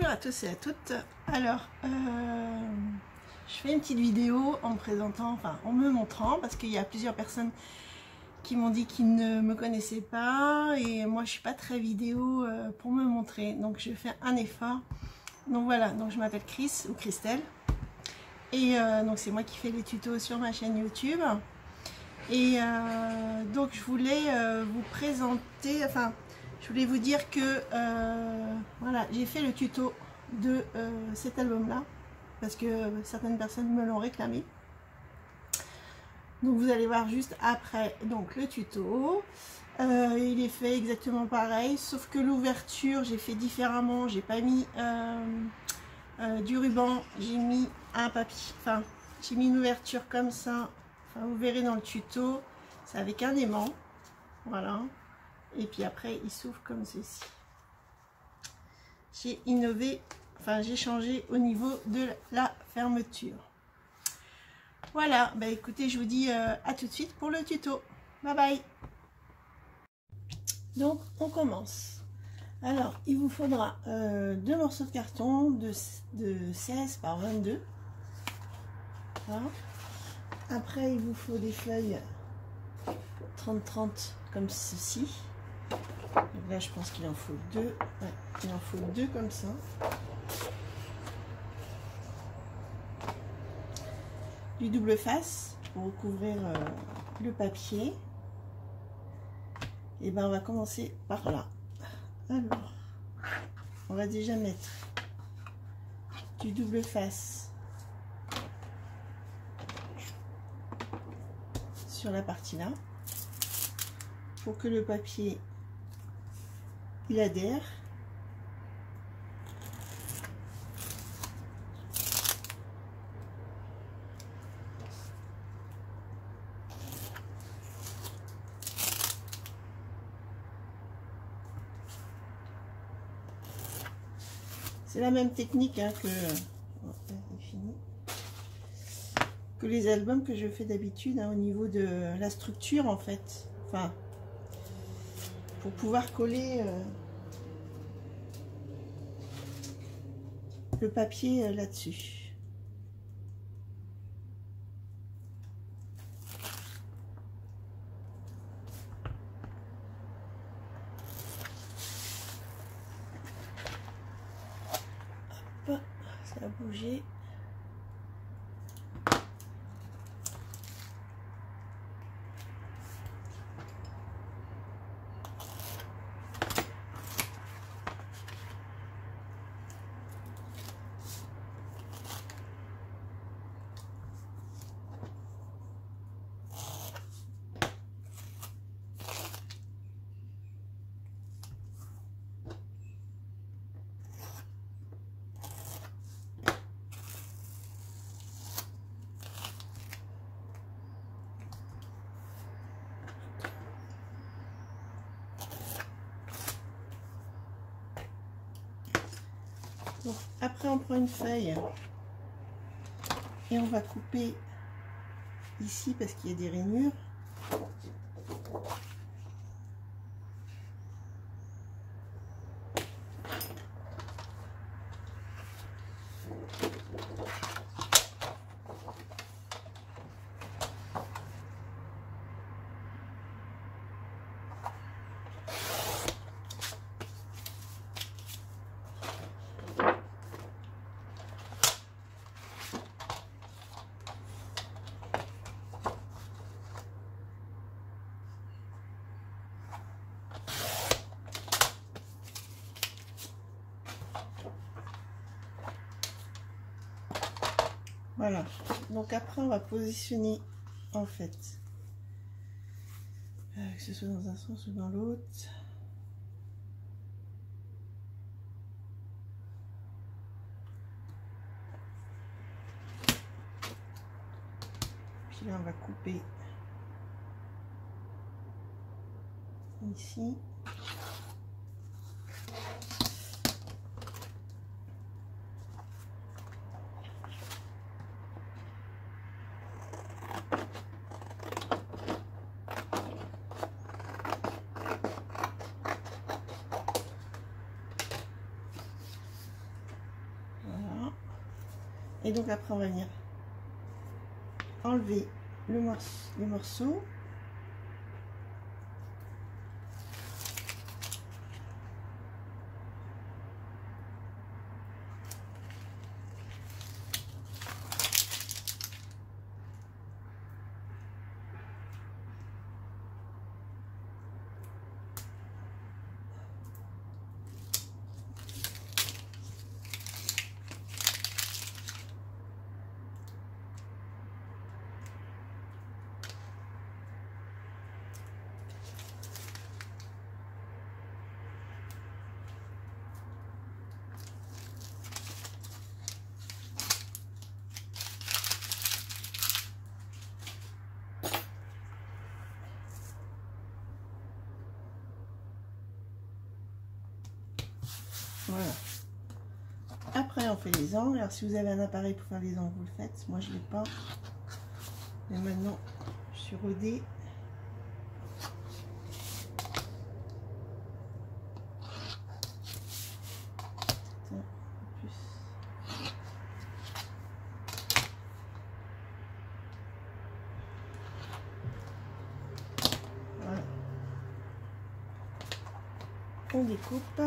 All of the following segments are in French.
Bonjour à tous et à toutes. Alors, je fais une petite vidéo en me présentant, enfin en me montrant, parce qu'il y a plusieurs personnes qui m'ont dit qu'ils ne me connaissaient pas et moi je suis pas très vidéo pour me montrer, donc je fais un effort. Donc voilà, donc je m'appelle Chris ou Christelle et donc c'est moi qui fais les tutos sur ma chaîne YouTube et donc je voulais vous présenter, enfin je voulais vous dire que voilà, j'ai fait le tuto de cet album là parce que certaines personnes me l'ont réclamé. Donc vous allez voir juste après donc le tuto. Il est fait exactement pareil, sauf que l'ouverture j'ai fait différemment. J'ai pas mis du ruban, j'ai mis un papier, enfin j'ai mis une ouverture comme ça. Enfin, vous verrez dans le tuto, c'est avec un aimant, voilà. Et puis après il s'ouvre comme ceci. J'ai innové, enfin j'ai changé au niveau de la fermeture. Voilà, bah écoutez, je vous dis à tout de suite pour le tuto. Bye bye. Donc on commence. Alors il vous faudra deux morceaux de carton de 16 par 22. Voilà. Après il vous faut des feuilles 30-30 comme ceci. Donc là je pense qu'il en faut deux. Ouais, il en faut deux comme ça. Du double face pour recouvrir le papier. Et ben on va commencer par là. Alors on va déjà mettre du double face sur la partie là pour que le papier il adhère. C'est la même technique hein, que les albums que je fais d'habitude hein, au niveau de la structure en fait. Enfin, pour pouvoir coller le papier là-dessus. Ça a bougé. Donc, après on prend une feuille et on va couper ici parce qu'il y a des rainures. Voilà, donc après on va positionner en fait, que ce soit dans un sens ou dans l'autre. Puis là on va couper ici. Et donc après on va venir enlever les morceaux. Voilà. Après on fait les angles. Alors si vous avez un appareil pour faire les angles, vous le faites. Moi je ne l'ai pas. Mais maintenant je suis rodée. Voilà. On découpe.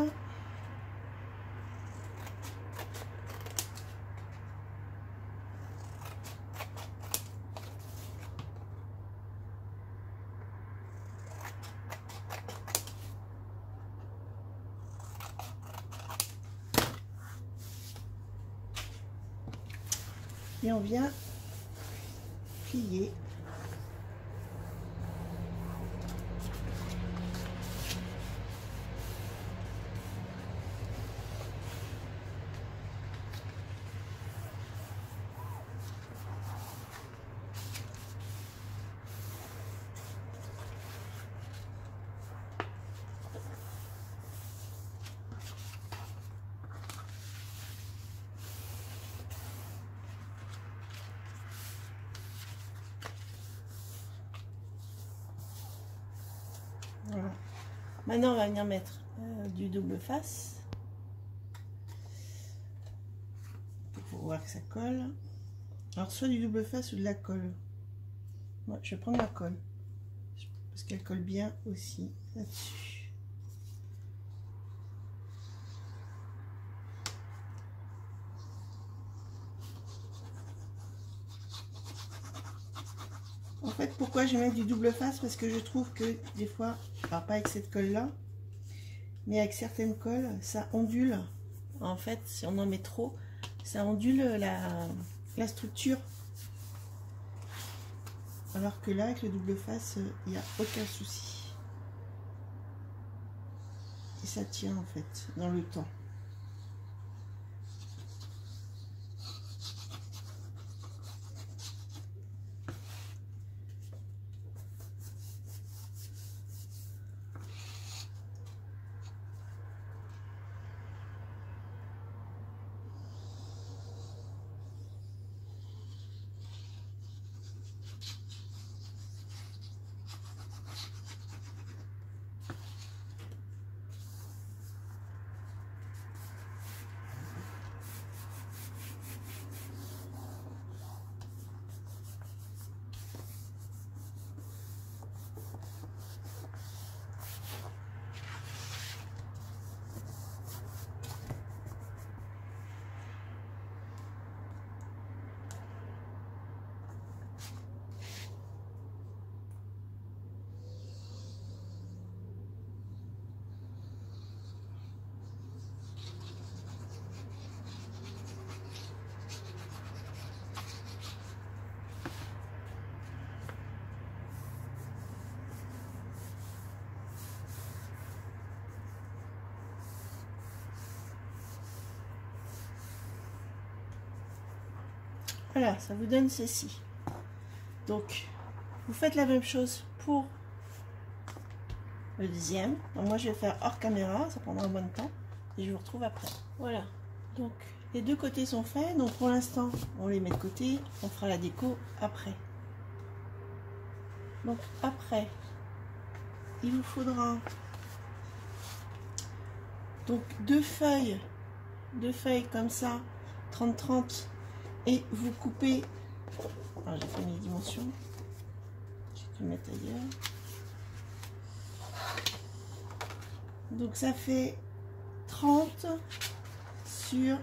Et on vient plier. Voilà. Maintenant on va venir mettre du double face pour voir que ça colle. Alors soit du double face ou de la colle. Moi je vais prendre la colle parce qu'elle colle bien aussi là-dessus. En fait, pourquoi je mets du double face? Parce que je trouve que des fois, alors pas avec cette colle là, mais avec certaines colles, ça ondule. En fait, si on en met trop, ça ondule la structure. Alors que là, avec le double face, il n'y a aucun souci. Et ça tient en fait dans le temps. Voilà, ça vous donne ceci. Donc, vous faites la même chose pour le deuxième. Donc, moi, je vais faire hors caméra, ça prendra un bon temps. Et je vous retrouve après. Voilà. Donc, les deux côtés sont faits. Donc, pour l'instant, on les met de côté. On fera la déco après. Donc, après, il vous faudra donc deux feuilles comme ça, 30-30. et vous coupez. Alors j'ai fait mes dimensions, je vais le mettre ailleurs. Donc ça fait 30 sur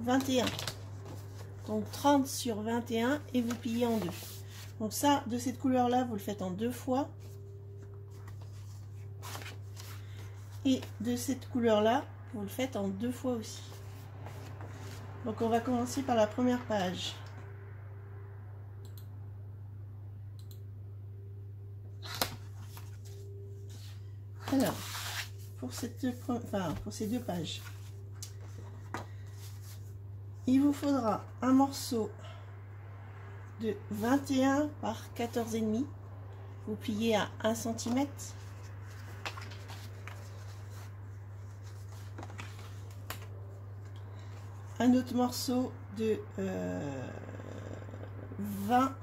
21. Donc 30 sur 21 et vous pliez en deux. Donc ça, de cette couleur là, vous le faites en 2 fois. Et de cette couleur là, vous le faites en 2 fois aussi. Donc on va commencer par la première page. Alors, pour ces deux pages, il vous faudra un morceau de 21 par 14,5. Vous pliez à 1 cm. Un autre morceau de 20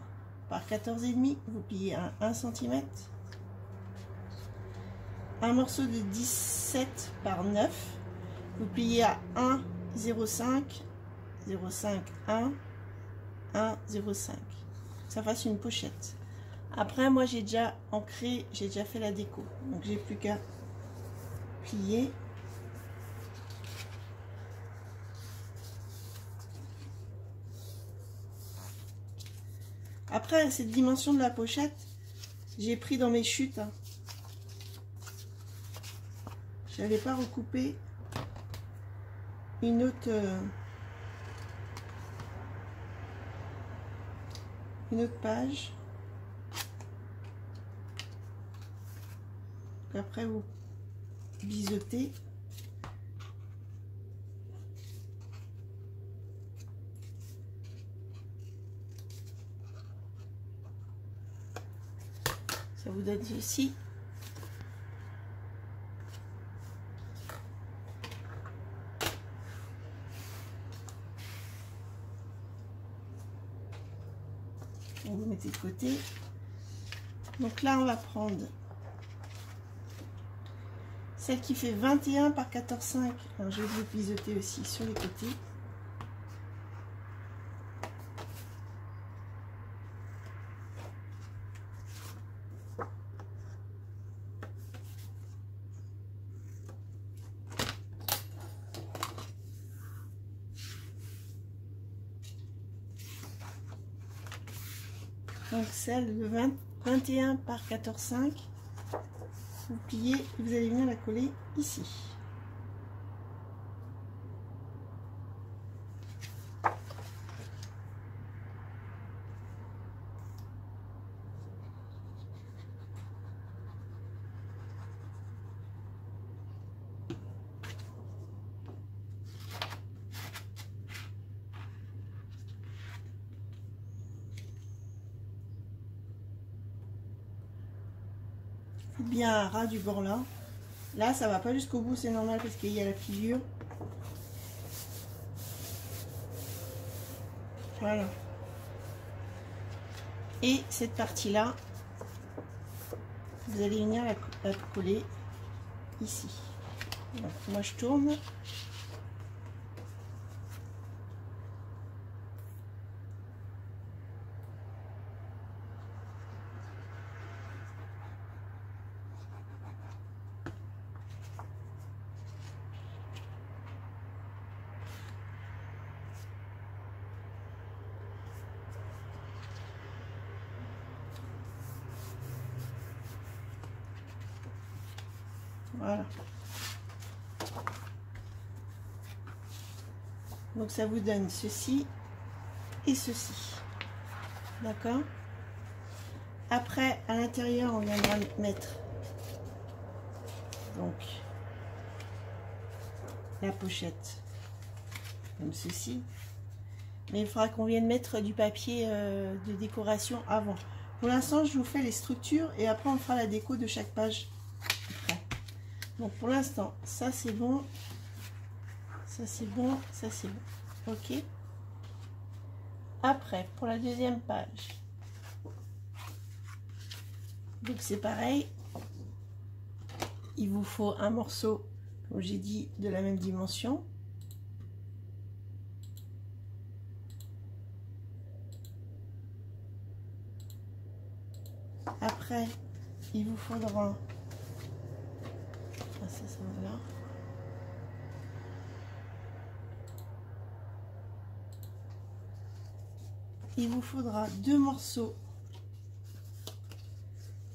par 14,5. Vous pliez à 1 cm. Un morceau de 17 par 9. Vous pliez à 1, 0,5. 0,5, 1, 1, 0,5. Ça fasse une pochette. Après, moi, j'ai déjà ancré, j'ai déjà fait la déco. Donc, j'ai plus qu'à plier. Après, cette dimension de la pochette, j'ai pris dans mes chutes. Hein. Je n'avais pas recoupé une autre page. Après vous biseautez. Ça vous donne ceci. Vous mettez de côté. Donc là on va prendre celle qui fait 21 par 14,5. Alors je vais vous biseauter aussi sur les côtés. Donc celle de 21 par 14,5, vous pliez et vous allez venir la coller ici. Bien à ras du bord là. Là, ça va pas jusqu'au bout, c'est normal parce qu'il y a la figure. Voilà. Et cette partie-là, vous allez venir la coller ici. Donc, moi, je tourne. Voilà. Donc ça vous donne ceci et ceci. D'accord? Après, à l'intérieur, on viendra mettre donc la pochette comme ceci. Mais il faudra qu'on vienne mettre du papier de décoration avant. Pour l'instant, je vous fais les structures et après on fera la déco de chaque page. Après. Donc pour l'instant, ça c'est bon, ça c'est bon, ça c'est bon. Ok. Après, pour la deuxième page, donc c'est pareil, il vous faut un morceau, comme j'ai dit, de la même dimension. Après, il vous faudra... Ah, ça va là. Il vous faudra 2 morceaux.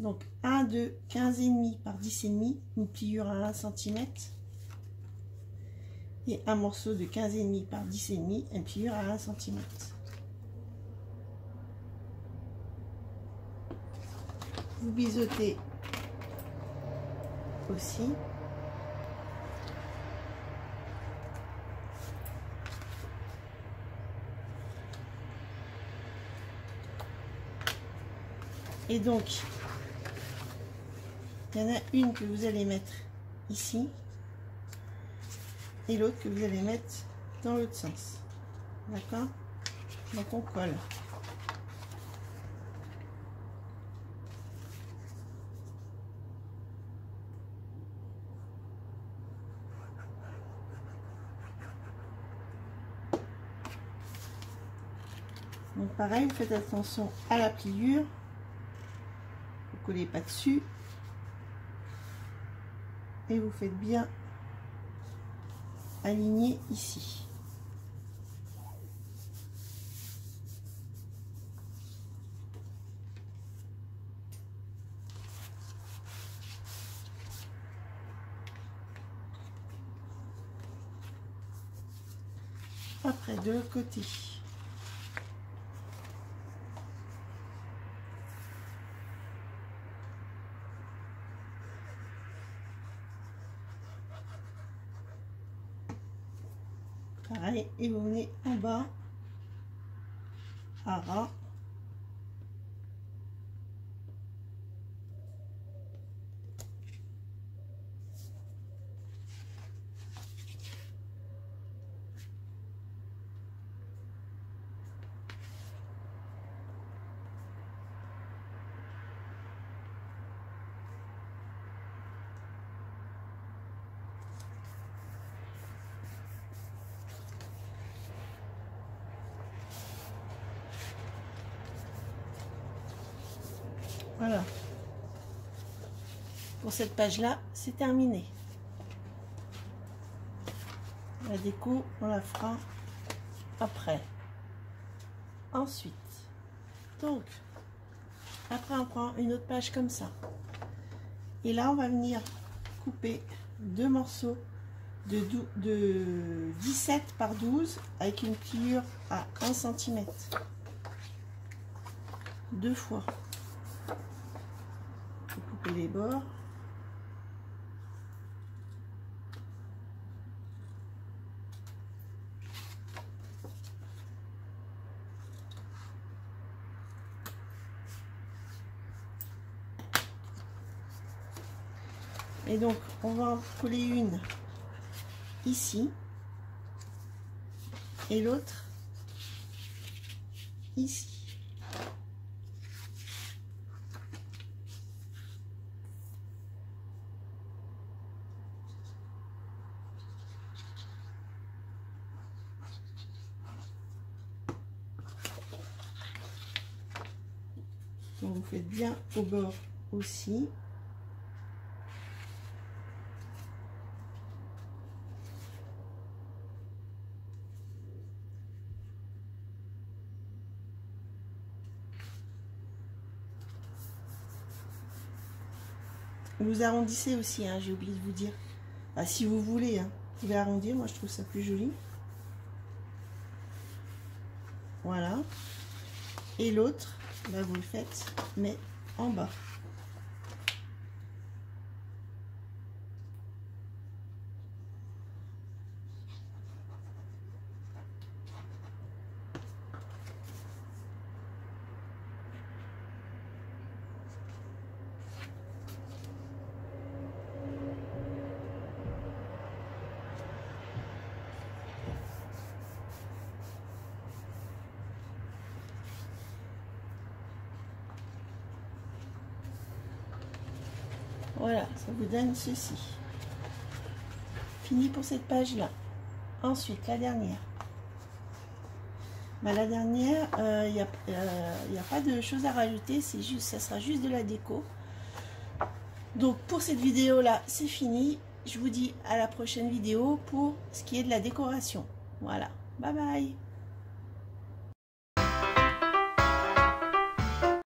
Donc, un de 15,5 par 10,5, une pliure à 1 cm. Et un morceau de 15,5 par 10,5, une pliure à 1 cm. Vous biseautez aussi. Et donc, il y en a une que vous allez mettre ici et l'autre que vous allez mettre dans l'autre sens. D'accord? Donc on colle. Donc pareil, vous faites attention à la pliure. Vous ne collez pas dessus. Et vous faites bien aligner ici. Après, de l'autre côté. Pareil, et vous venez en bas à ras. Voilà. Pour cette page-là, c'est terminé. La déco, on la fera après. Ensuite, donc, après on prend une autre page comme ça. Et là, on va venir couper 2 morceaux de 17 par 12 avec une pliure à 1 cm. 2 fois. Vous coupez les bords. Et donc, on va en coller une ici et l'autre ici. Donc, vous faites bien au bord aussi. Vous arrondissez aussi, hein, j'ai oublié de vous dire. Ah, si vous voulez, hein, vous pouvez arrondir, moi je trouve ça plus joli. Voilà. Et l'autre, bah, vous le faites, mais en bas. Voilà, ça vous donne ceci. Fini pour cette page-là. Ensuite, la dernière. Bah, la dernière, il n'y a pas de choses à rajouter, c'est juste, ça sera juste de la déco. Donc pour cette vidéo là, c'est fini. Je vous dis à la prochaine vidéo pour ce qui est de la décoration. Voilà, bye bye.